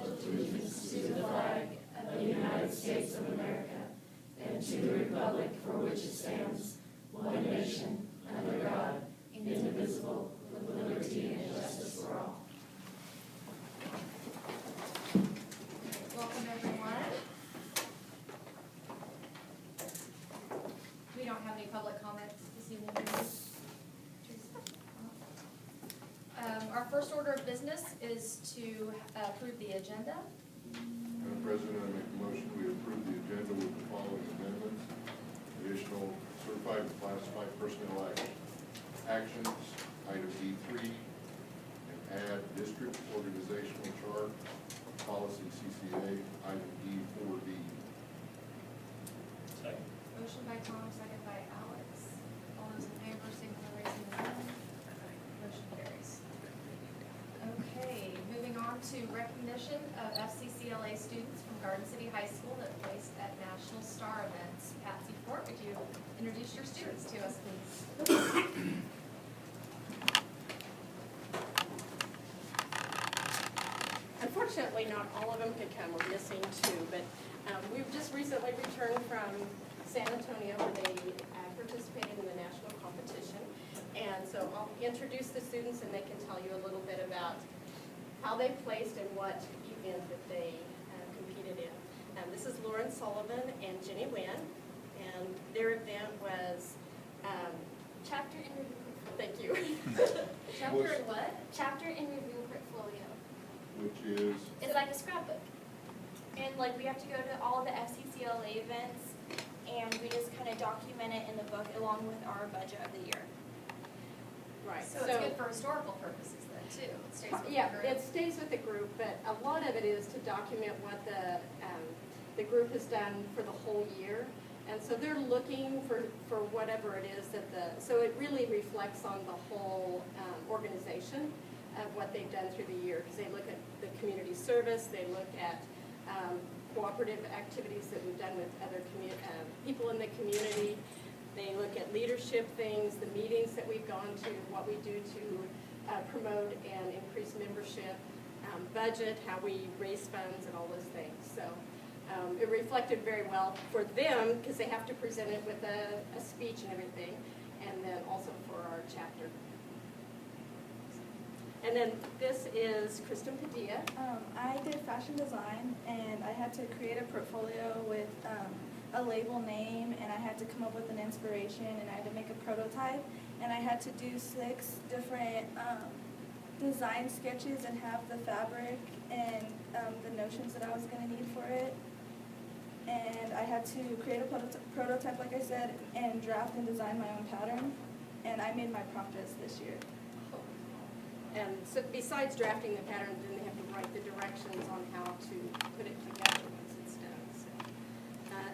pledge allegiance to the flag of the United States of America and to the republic for which it stands, one nation, under God, indivisible, with liberty and justice for all. Welcome, everyone. We don't have any public comments this evening. Our first order of business is to approve the agenda. Madam President, I make a motion we approve the agenda with the following amendments. Additional certified and classified personnel actions, item D3, and add district organizational chart, policy CCA, item D4D. Second. Motion by Tom, second by Alex. All those in favor, signify by raising their hand. Motion carries. Okay, moving on to recognition of FCCLA students from Garden City High School that placed at National Star events. Patsy Fort, would you introduce your students to us, please? Unfortunately, not all of them could come. We're missing two, but we've just recently returned from San Antonio where they participated in the national competition. And so I'll introduce the students and they can tell you a little bit about how they placed and what event that they competed in. This is Lauren Sullivan and Jenny Wynn, and their event was Chapter in Review. thank you. Chapter in what? Chapter in Review portfolio. Which is, It's like a scrapbook. And like we have to go to all the FCCLA events and we just kind of document it in the book along with our budget of the year. Right. So it's good for historical purposes then, too. It stays with Yeah, the group. it stays with the group, but a lot of it is to document what the group has done for the whole year. And so they're looking for whatever it is that so it really reflects on the whole organization of what they've done through the year. Because they look at the community service, they look at cooperative activities that we've done with other people in the community. They look at leadership things, the meetings that we've gone to, what we do to promote and increase membership, budget, how we raise funds, and all those things. So it reflected very well for them because they have to present it with a speech and everything, and then also for our chapter. And then this is Kristen Padilla. I did fashion design, and I had to create a portfolio with a label name, and I had to come up with an inspiration, and I had to make a prototype, and I had to do 6 different design sketches and have the fabric and the notions that I was going to need for it. And I had to create a prototype, like I said, and draft and design my own pattern, and I made my prompt dress this year. And so besides drafting the pattern, then they have to write the directions on how to put it together once it's done. So,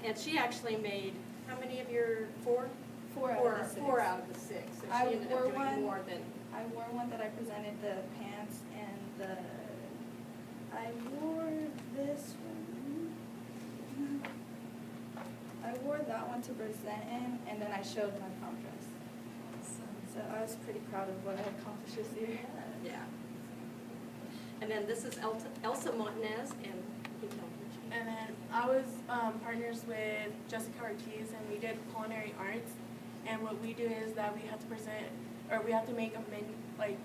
and she actually made, how many of your 4? 4 out of the 6. 4 out of the 6. So she ended up doing more than. I wore one that I presented the pants and I wore this one. I wore that one to present in, and then I showed my prom dress. So I was pretty proud of what I accomplished this year. Yeah. And then this is Elsa Montanez, and you tell me. And then I was partners with Jessica Ortiz, and we did culinary arts. And what we do is that we have to present, or we have to make a menu. Like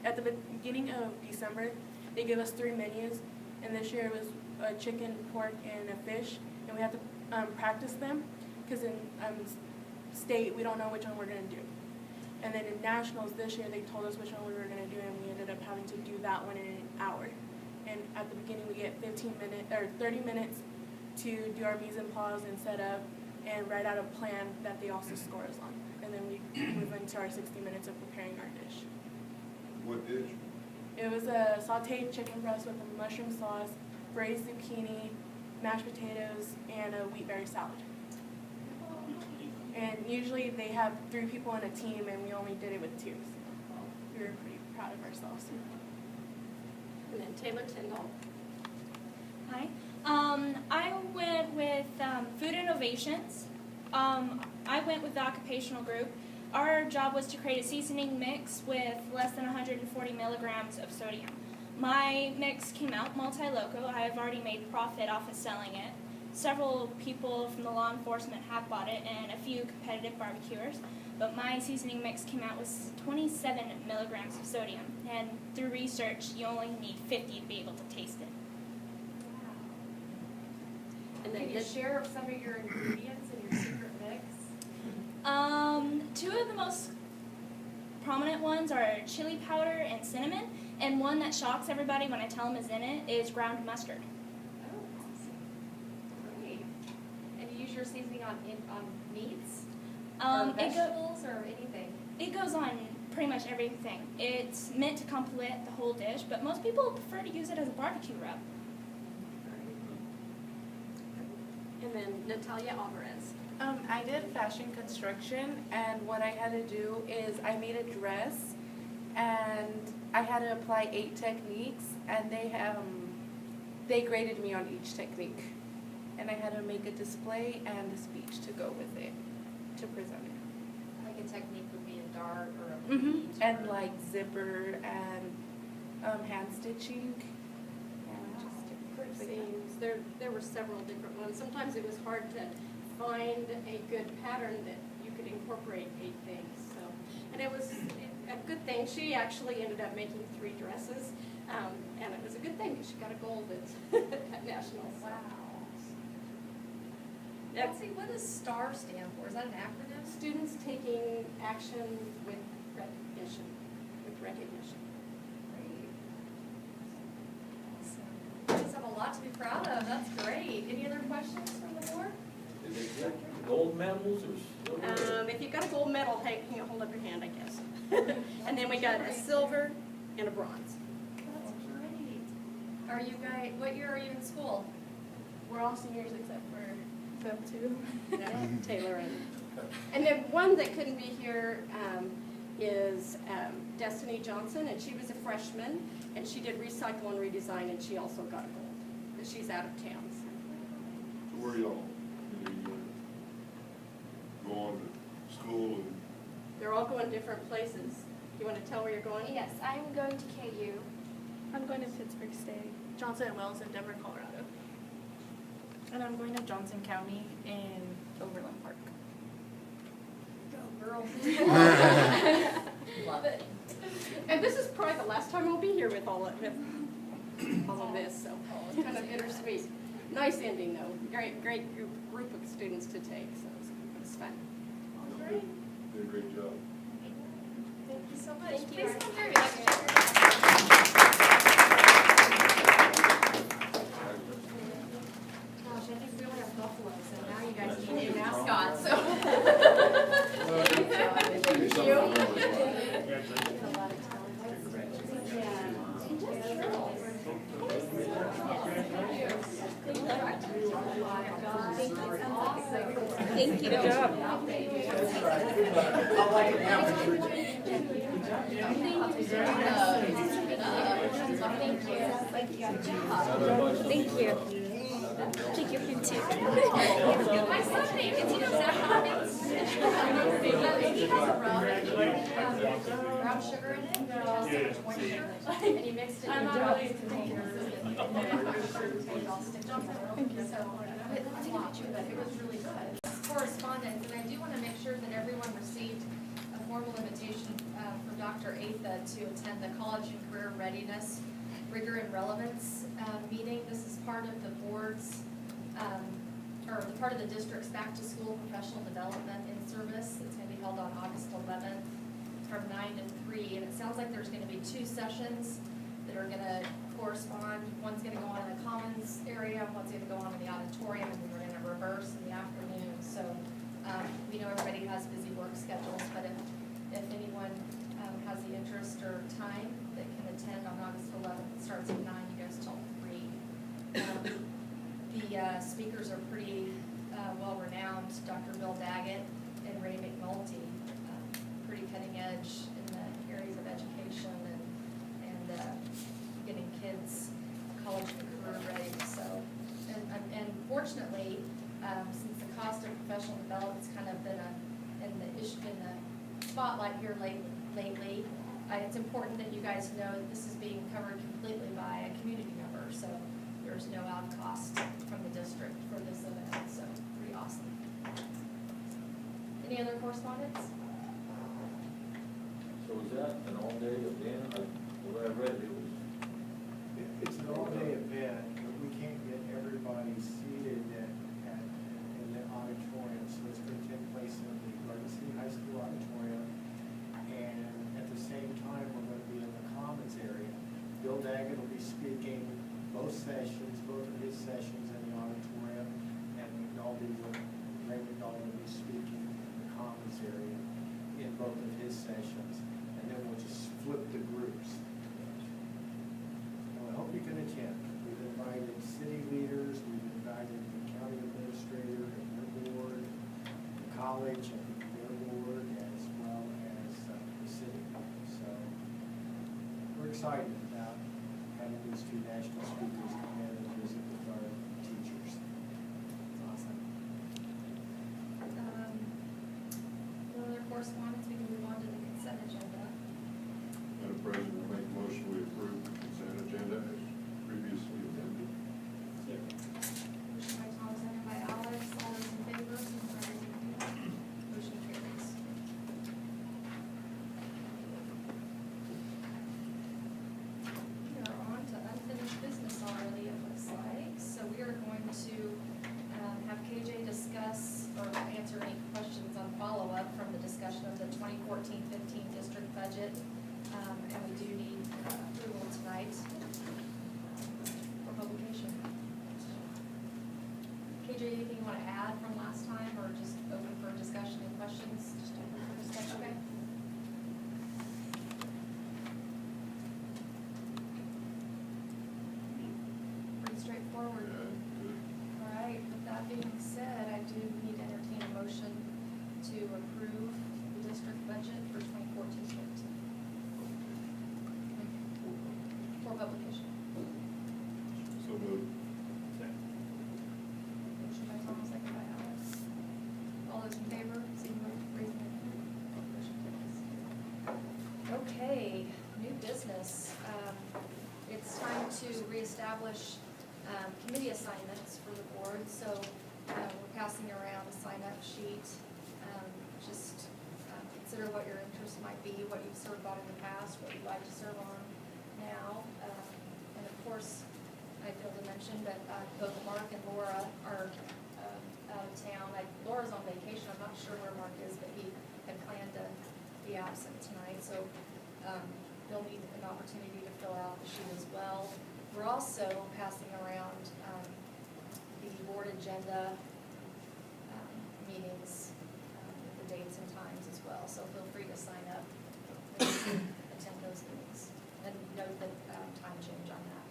at the beginning of December, they give us 3 menus, and this year it was a chicken, pork, and a fish, and we have to practice them, because in state we don't know which one we're gonna do. And then in nationals this year, they told us which one we were going to do, and we ended up having to do that one in an hour. And at the beginning, we get 30 minutes to do our mise en place and set up and write out a plan that they also score us on. And then we move into our 60 minutes of preparing our dish. what dish? It was a sauteed chicken breast with a mushroom sauce, braised zucchini, mashed potatoes, and a wheat berry salad. And usually they have 3 people on a team, and we only did it with 2. So we were pretty proud of ourselves. And then Taylor Tyndall. Hi. I went with Food Innovations. I went with the occupational group. Our job was to create a seasoning mix with less than 140 milligrams of sodium. My mix came out multi-loco. I have already made profit off of selling it. Several people from the law enforcement have bought it and a few competitive barbecuers, but my seasoning mix came out with 27 milligrams of sodium, and through research, you only need 50 to be able to taste it. And Can you share some of your ingredients in your secret mix? Two of the most prominent ones are chili powder and cinnamon, and one that shocks everybody when I tell them is in it is ground mustard. Oh, awesome. Great. And you use your seasoning on meats? Or vegetables or anything? It goes on pretty much everything. It's meant to complement the whole dish, but most people prefer to use it as a barbecue rub. And then Natalia Alvarez. I did fashion construction, and what I had to do is I made a dress, and I had to apply 8 techniques, and they graded me on each technique, and I had to make a display and a speech to go with it, to present it. Like a technique would be a dart or a bead? And like zipper and hand stitching, and just different things. Seams. There were several different ones. Sometimes it was hard to find a good pattern that you could incorporate 8 things. So, and it was a good thing. She actually ended up making 3 dresses, and it was a good thing because she got a gold at nationals. Wow. Nancy, what does STAR stand for? Is that an acronym? Students taking action with recognition. Great. Awesome. You guys have a lot to be proud of. That's great. Any other questions from the board? Is it like gold medals or silver? If you got a gold medal, hey, you can hold up your hand, I guess. And then we got a silver and a bronze. That's great. Are you guys, what year are you in school? We're all seniors except for them two. Taylor and then one that couldn't be here is Destiny Johnson, and she was a freshman, and she did recycle and redesign, and she also got a gold, but she's out of town. So where y'all, go on to school and? They're all going different places. You want to tell where you're going? Yes, I'm going to KU. I'm going to Pittsburgh State. Johnson and Wells in Denver, Colorado. And I'm going to Johnson County in Overland Park. Go girls. Love it. And this is probably the last time I'll be here with all of this, so it's kind of bittersweet. Nice ending, though. Great group of students to take, so it was fun. Great. Did a great job. Thank you so much. Thank you. Please come here next year. Gosh, I think we only have buffaloes, and now you guys need a mascot, so. Thank Thank you. Good job. Thank you. Take your food too. My son named it, he knows that happens. He has a brown sugar in it, which has so much moisture, and he mixed it in drops to make it all stick together. So, I take a picture of it, it was really good. Correspondence, and I do want to make sure that everyone received a formal invitation from Dr. Atha to attend the College and Career Readiness Rigor and Relevance meeting. This is part of the board's, or the part of the district's back to school professional development in service. It's going to be held on August 11th from 9 to 3, and it sounds like there's going to be 2 sessions that are going to correspond. One's going to go on in the commons area, one's going to go on in the auditorium, and we're going to reverse in the afternoon. So we know everybody has busy work schedules, but if anyone has the interest or time that can attend on August 11th, it starts at 9, it goes till 3. The speakers are pretty well-renowned. Dr. Bill Daggett and Ray McNulty, pretty cutting edge in the areas of education and getting kids college and career ready. So, and fortunately, since the cost of professional development's kind of been in the spotlight here lately, it's important that you guys know that this is being covered completely by a community member, so there's no out cost from the district for this event, so pretty awesome. Any other correspondence? So is that an all-day event? The way I read it, it was, It's an all-day event, but we can't get everybody seated in the auditorium, so it's going to take place in the Garden City High School auditorium. And at the same time, we're going to be in the Commons area. Bill Daggett will be speaking both of his sessions in the auditorium, and Ray McNulty will be speaking in the Commons area in both of his sessions. And then we'll just flip the groups. I hope you can attend. We've invited city leaders, we've invited the county administrator and their board, the college and their board, as well as the city. So we're excited about having these two national speakers come in and visit with our teachers. Awesome. No other correspondence, we can move on to the consent agenda. Madam President, I make a motion we approve the consent agenda as previously amended. Motion by Tom, second by Alex, all those in favor, signify by raising your hand. Motion carries. We are on to unfinished business already, it looks like, so we are going to have KJ discuss or answer any questions on follow-up from the discussion of the 2014-15 district budget. And we do need approval tonight for publication. KJ, anything you want to add from last time, or just open for discussion and questions? Just open for discussion, okay? Pretty straightforward. All right, with that being said, I do need to entertain a motion to approve the district budget for 2014-15. For publication. So moved. Motion by Tom, second by Alex. All those in favor, signify by raising your hand. Motion carries. Okay, new business. It's time to reestablish committee assignments for the board. So we're passing around a sign-up sheet. Just consider what your interests might be, what you've served on in the past, what you'd like to serve on now. And of course, I failed to mention that both Mark and Laura are out of town. Laura's on vacation. I'm not sure where Mark is, but he had planned to be absent tonight. So they'll need an opportunity to fill out the sheet as well. We're also passing around the board agenda meetings with the dates and times as well. So feel free to sign up and attend those meetings. And note the time change on that.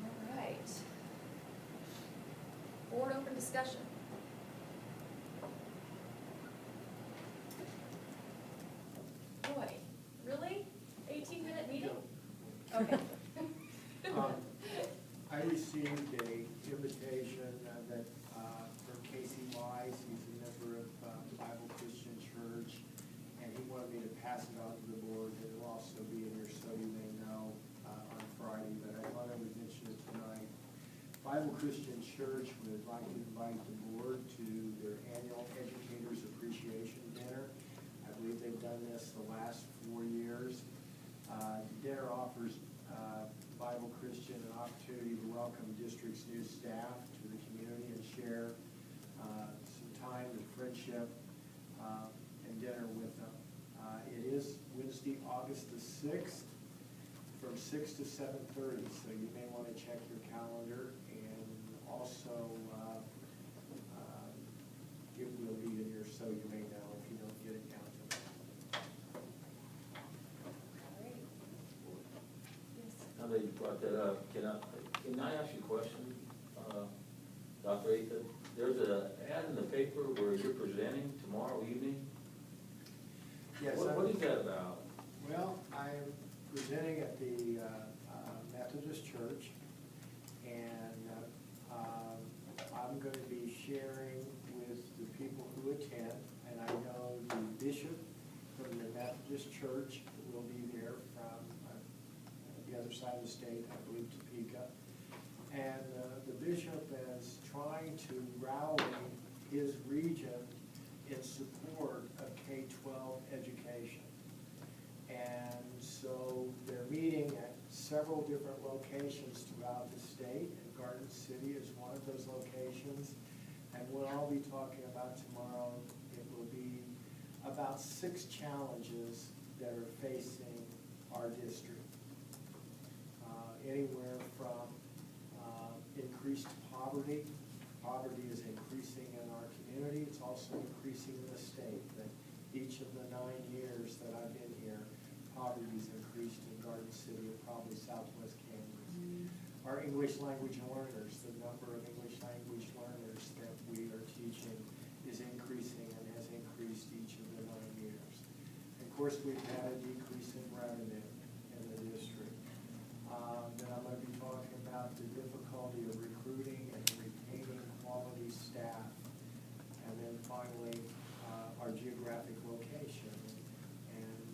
All right. Board open discussion. Boy, really? 18-minute meeting? Okay. I received a invitation from Casey Wise. He's a member of Bible Christian Church, and he wanted me to pass it on to the board. It'll also be in here so you may know on Friday, but I thought I would mention it tonight. Bible Christian Church would like to invite the board to their annual Educators Appreciation Dinner. I believe they've done this the last 4 years. The dinner offers Bible Christian an opportunity to welcome district's new staff to the community and share some time and friendship and dinner with them. It is Wednesday, August the 6th from 6 to 7:30, so you may want to check your calendar, and also it will be in here so you may know if you don't get it down tonight. now that you brought that up, can I ask you a question, Dr. Atha? There's an ad in the paper where you're presenting tomorrow evening. Yes, What is that about? Well, I'm presenting at the Methodist Church, and I'm going to be sharing with the people who attend, and I know the bishop Methodist Church will be there from the other side of the state, I believe Topeka. And the bishop is trying to rally his region in support of K-12 education. And so they're meeting at several different locations throughout the state, and Garden City is one of those locations. And what I'll be talking about tomorrow, it will be about 6 challenges that are facing our district. Anywhere from increased poverty. Poverty is increasing in our community. It's also increasing in the state. That each of the 9 years that I've been here, poverty's increased in Garden City and probably southwest Kansas. Our English language learners, the number of English language learners that we are teaching is increasing and has increased each of the 9 years. Of course, we've had a decrease in revenue in the district. Then I'm going to be talking about the difficulty of recruiting and retaining quality staff. And then finally, our geographic location and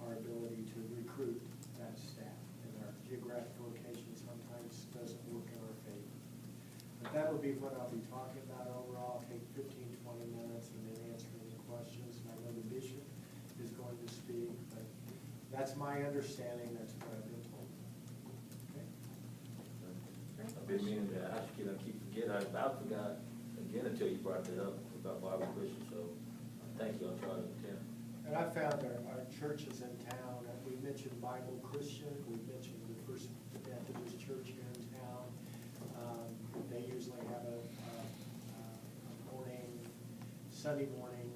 our ability to recruit that staff. And our geographic location sometimes doesn't work in our favor. But that will be what I'll be talking about overall. I'll take 15, 20 minutes and then answer any questions. And I know the bishop is going to speak, but that's my understanding. That's what I've been told. Okay. I've been meaning to ask you, I keep forgetting, I about forgot again until you brought that up about Bible Christian, so thank you, I'll try to attend. And I found our churches in town, we mentioned Bible Christian, we mentioned the First Methodist Church here in town. They usually have a morning, Sunday morning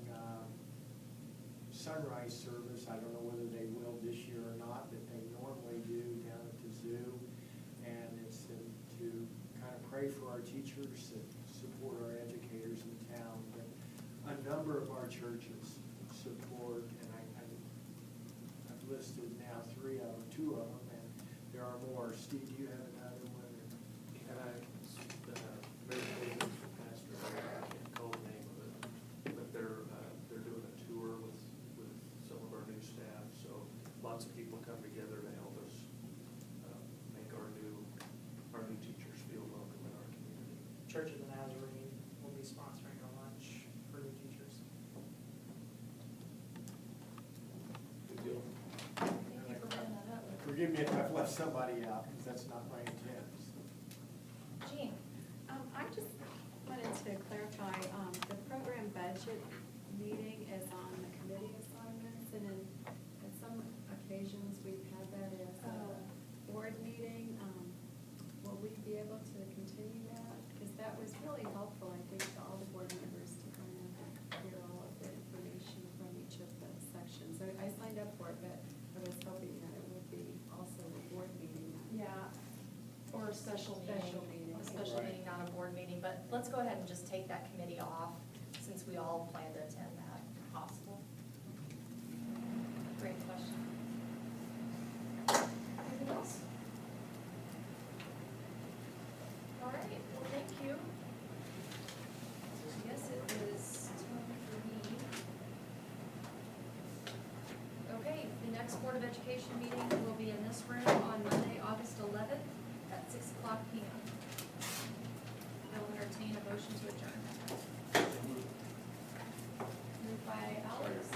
sunrise service. I don't know whether they will this year or not, but they normally do down at the zoo. And it's to kind of pray for our teachers and support our educators in town. But a number of our churches support, and I've listed now 3 of them, 2 of them, and there are more. Steve, do you have another one? And Mary David, pastor, I can't recall the name of it, but they're doing a tour with some of our new staff, so lots of people come together to help us make our new teachers feel welcome in our community. Church of the Nazarene will be sponsoring a lunch for new teachers. Good deal. Thank you for bringing that up. Forgive me if I've left somebody out, because that's not my intent. Jean? I just wanted to clarify, the program budget meeting is on the committee assignments, and at some occasions, we've had that as a board meeting. Will we be able to continue that? Because that was really helpful, I think, to all the board members to kind of hear all of the information from each of the sections. So I signed up for it, but I was hoping that it would be also a board meeting. Yeah, or a special meeting. A special Right. meeting, not a board meeting, but let's go ahead and just take that committee off, since we all plan to attend that, if possible. Great question. Anything else? All right, well, thank you. I guess it is time for me. Okay, the next Board of Education meeting will be in this room on Monday, August 11th at 6 o'clock p.m. I will entertain a motion to adjourn. Moved by Alex,